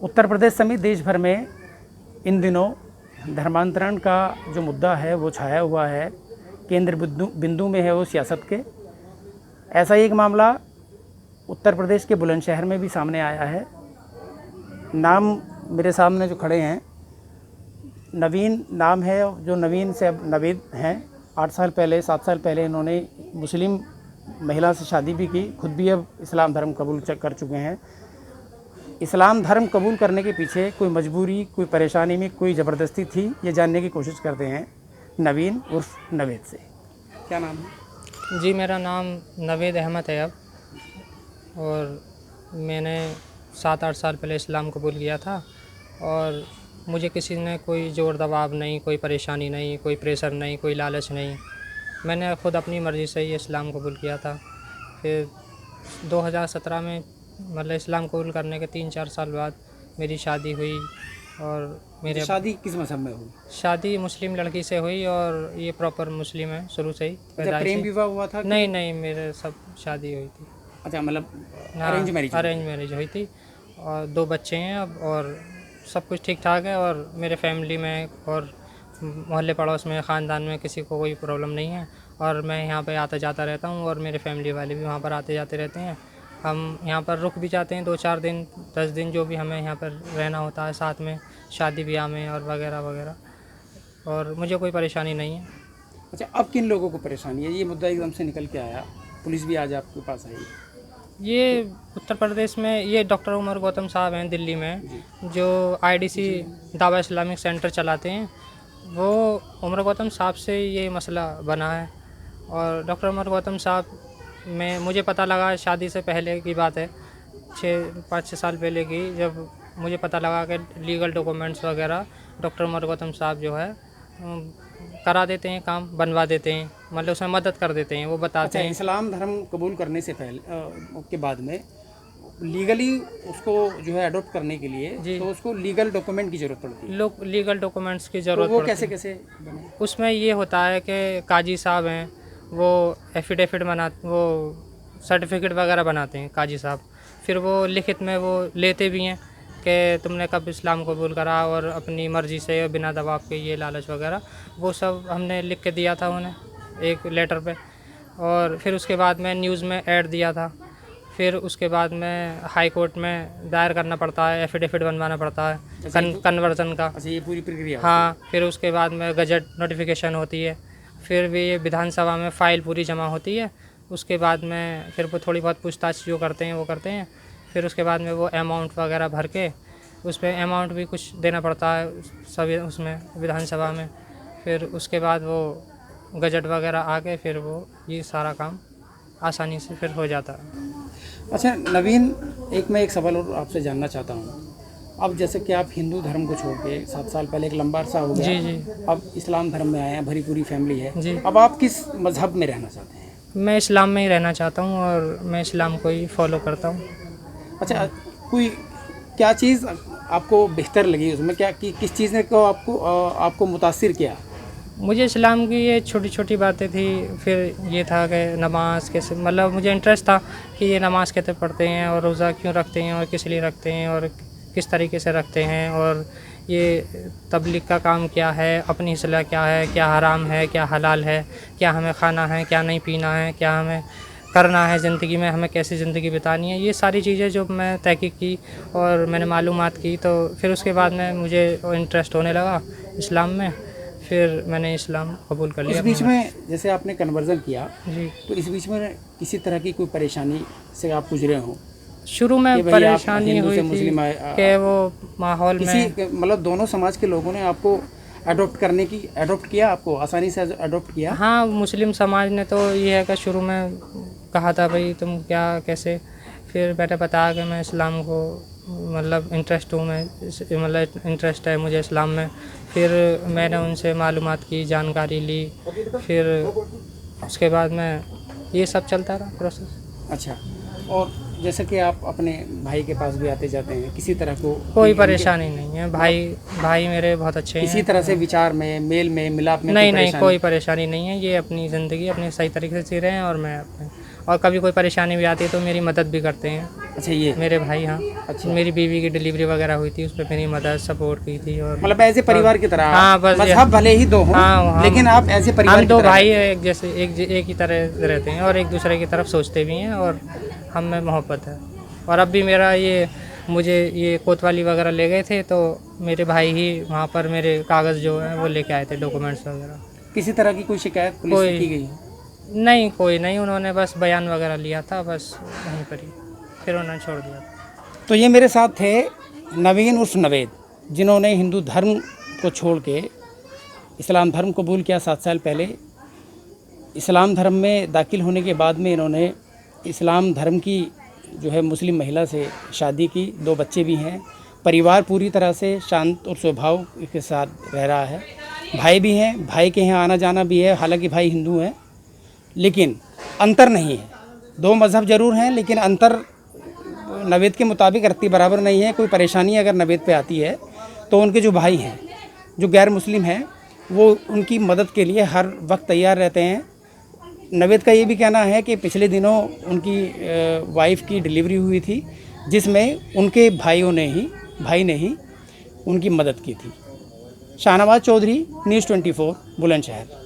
उत्तर प्रदेश समेत देश भर में इन दिनों धर्मांतरण का जो मुद्दा है वो छाया हुआ है। केंद्र बिंदु में है वो सियासत के। ऐसा ही एक मामला उत्तर प्रदेश के बुलंदशहर में भी सामने आया है। नाम मेरे सामने जो खड़े हैं, नवीन नाम है, जो नवीन से अब नवीद हैं। 8 साल पहले 7 साल पहले इन्होंने मुस्लिम महिला से शादी भी की, खुद भी अब इस्लाम धर्म कबूल कर चुके हैं। इस्लाम धर्म कबूल करने के पीछे कोई मजबूरी, कोई परेशानी में कोई ज़बरदस्ती थी, ये जानने की कोशिश करते हैं नवीन उर्फ नवेद से। क्या नाम है? जी, मेरा नाम नवेद अहमद है अब, और मैंने 7-8 साल पहले इस्लाम कबूल किया था। और मुझे किसी ने कोई ज़ोर दबाव नहीं, कोई परेशानी नहीं, कोई प्रेशर नहीं, कोई लालच नहीं। मैंने ख़ुद अपनी मर्ज़ी से ही इस्लाम कबूल किया था। फिर 2017 में मतलब इस्लाम कबूल करने के 3-4 साल बाद मेरी शादी हुई। और मेरे शादी किस मज़हब में हुई? शादी मुस्लिम लड़की से हुई, और ये प्रॉपर मुस्लिम है शुरू से ही। प्रेम विवाह हुआ था? नहीं, मेरे सब शादी हुई थी। अच्छा, मतलब अरेंज मैरिज हुई थी, और 2 बच्चे हैं अब, और सब कुछ ठीक ठाक है। और मेरे फैमिली में और मोहल्ले पड़ोस में, ख़ानदान में किसी को कोई प्रॉब्लम नहीं है। और मैं यहाँ पे आता जाता रहता हूँ, और मेरे फैमिली वाले भी वहाँ पर आते जाते रहते हैं। हम यहाँ पर रुक भी जाते हैं 2-4 दिन, 10 दिन, जो भी हमें यहाँ पर रहना होता है साथ में, शादी ब्याह में और वगैरह वगैरह। और मुझे कोई परेशानी नहीं है। अच्छा, अब किन लोगों को परेशानी है? ये मुद्दा एकदम से निकल के आया, पुलिस भी आज आपके पास आई। ये उत्तर प्रदेश में ये डॉक्टर उमर गौतम साहब हैं दिल्ली में, जो IDC दावा इस्लामिक सेंटर चलाते हैं। वो उमर गौतम साहब से ये मसला बना है। और डॉक्टर उमर गौतम साहब में मुझे पता लगा, शादी से पहले की बात है, 5-6 साल पहले की, जब मुझे पता लगा कि लीगल डॉक्यूमेंट्स वगैरह डॉक्टर उमर गौतम साहब जो है करा देते हैं, काम बनवा देते हैं, मतलब उसमें मदद कर देते हैं। वो बताते हैं इस्लाम धर्म कबूल करने से पहले के बाद में लीगली उसको जो है अडॉप्ट करने के लिए, तो उसको लीगल डॉक्यूमेंट की ज़रूरत पड़ती है। लीगल डॉक्यूमेंट्स की ज़रूरत तो वो कैसे बने? उसमें ये होता है कि काजी साहब हैं, वो एफिडेविट वो सर्टिफिकेट वगैरह बनाते हैं काजी साहब। फिर वो लिखित में वो लेते भी हैं कि तुमने कब इस्लाम कबूल करा, और अपनी मर्ज़ी से बिना दबाव के, ये लालच वगैरह, वो सब हमने लिख के दिया था उन्हें एक लेटर पे। और फिर उसके बाद में न्यूज़ में ऐड दिया था। फिर उसके बाद में हाई कोर्ट में दायर करना पड़ता है, एफिडेविट बनवाना पड़ता है कन्वर्जन का। अच्छा, ये पूरी प्रक्रिया? हाँ। फिर उसके बाद में गजट नोटिफिकेशन होती है। फिर भी ये विधानसभा में फ़ाइल पूरी जमा होती है। उसके बाद में फिर वो थोड़ी बहुत पूछताछ जो करते हैं वो करते हैं। फिर उसके बाद में वो अमाउंट वगैरह भर के, उस पर अमाउंट भी कुछ देना पड़ता है सभी उसमें विधानसभा में। फिर उसके बाद वो गजट वगैरह आके फिर वो ये सारा काम आसानी से फिर हो जाता है। अच्छा नवीन, मैं एक सवाल और आपसे जानना चाहता हूँ। अब जैसे कि आप हिंदू धर्म को छोड़ के 7 साल पहले एक लंबा अरसा हो गया, जी, अब इस्लाम धर्म में आए हैं, भरी पूरी फैमिली है जी। अब आप किस मज़हब में रहना चाहते हैं? मैं इस्लाम में ही रहना चाहता हूँ, और मैं इस्लाम को ही फॉलो करता हूँ। अच्छा, कोई क्या चीज़ आपको बेहतर लगी उसमें? किस चीज़ ने को आपको मुतासिर किया? मुझे इस्लाम की ये छोटी छोटी बातें थी। फिर ये था कि नमाज कैसे, मतलब मुझे इंटरेस्ट था कि ये नमाज कैसे पढ़ते हैं, और रोज़ा क्यों रखते हैं, और किस लिए रखते हैं, और किस तरीके से रखते हैं, और ये तबलीग का काम क्या है, अपनी इस्लाह क्या है, क्या हराम है, क्या हलाल है, क्या हमें खाना है, क्या नहीं पीना है, क्या हमें करना है ज़िंदगी में, हमें कैसी ज़िंदगी बितानी है। ये सारी चीज़ें जो मैं तहकीक की और मैंने मालूमात की, तो फिर उसके बाद में मुझे इंटरेस्ट होने लगा इस्लाम में। फिर मैंने इस्लाम कबूल कर लिया। इस बीच में जैसे आपने कन्वर्जन किया जी, तो इस बीच में किसी तरह की कोई परेशानी से आप गुजरे हों? शुरू में परेशानी हुई थी कि वो माहौल में, मतलब दोनों समाज के लोगों ने आपको अडॉप्ट किया, आपको आसानी से अडॉप्ट किया? हाँ, मुस्लिम समाज ने तो ये है कि शुरू में कहा था भाई तुम क्या कैसे। फिर मैंने बताया कि मैं इस्लाम को मतलब इंटरेस्ट हूँ, मैं मतलब इंटरेस्ट है मुझे इस्लाम में। फिर मैंने उनसे मालूमात की, जानकारी ली। फिर उसके बाद में ये सब चलता रहा प्रोसेस। अच्छा, और जैसे कि आप अपने भाई के पास भी आते जाते हैं, किसी तरह को कोई परेशानी नहीं है। भाई मेरे बहुत अच्छे हैं। किसी तरह से विचार में, मेल में, मिलाप में नहीं, कोई परेशानी नहीं है। ये अपनी ज़िंदगी अपने सही तरीके से जी रहे हैं, और मैं अपने, और कभी कोई परेशानी भी आती है तो मेरी मदद भी करते हैं। अच्छा, ये मेरे भाई, हाँ। अच्छा। मेरी बीवी की डिलीवरी वगैरह हुई थी, उसमें मेरी मदद सपोर्ट की थी। और मतलब ऐसे परिवार की तरह, हाँ, बस मजहब भले ही दो हों, हाँ, लेकिन आप ऐसे परिवार हम की दो तरह भाई रहते एक जैसे एक ही तरह रहते हैं और एक दूसरे की तरफ सोचते भी हैं और हम में मोहब्बत है। और अब भी मेरा मुझे ये कोतवाली वगैरह ले गए थे, तो मेरे भाई ही वहाँ पर मेरे कागज़ जो हैं वो लेके आए थे, डॉक्यूमेंट्स वगैरह। हैं। किसी तरह की कोई शिकायत पुलिस से की गई? नहीं, कोई नहीं, उन्होंने बस बयान वगैरह लिया था, बस वहीं पर ही, फिर उन्होंने छोड़ दिया। तो ये मेरे साथ थे नवीन उर्फ नवेद, जिन्होंने हिंदू धर्म को छोड़ के इस्लाम धर्म कबूल किया 7 साल पहले। इस्लाम धर्म में दाखिल होने के बाद में इन्होंने इस्लाम धर्म की जो है मुस्लिम महिला से शादी की, 2 बच्चे भी हैं। परिवार पूरी तरह से शांत और स्वभाव के साथ रह रहा है। भाई भी हैं, भाई के यहाँ आना जाना भी है, हालांकि भाई हिंदू हैं, लेकिन अंतर नहीं है। 2 मज़हब ज़रूर हैं, लेकिन अंतर नवेद के मुताबिक रत्ती बराबर नहीं है। कोई परेशानी अगर नवेद पे आती है तो उनके जो भाई हैं, जो गैर मुस्लिम हैं, वो उनकी मदद के लिए हर वक्त तैयार रहते हैं। नवेद का ये भी कहना है कि पिछले दिनों उनकी वाइफ की डिलीवरी हुई थी, जिसमें उनके भाई ने ही उनकी मदद की थी। शाहनवाज चौधरी, न्यूज़ 24, बुलंदशहर।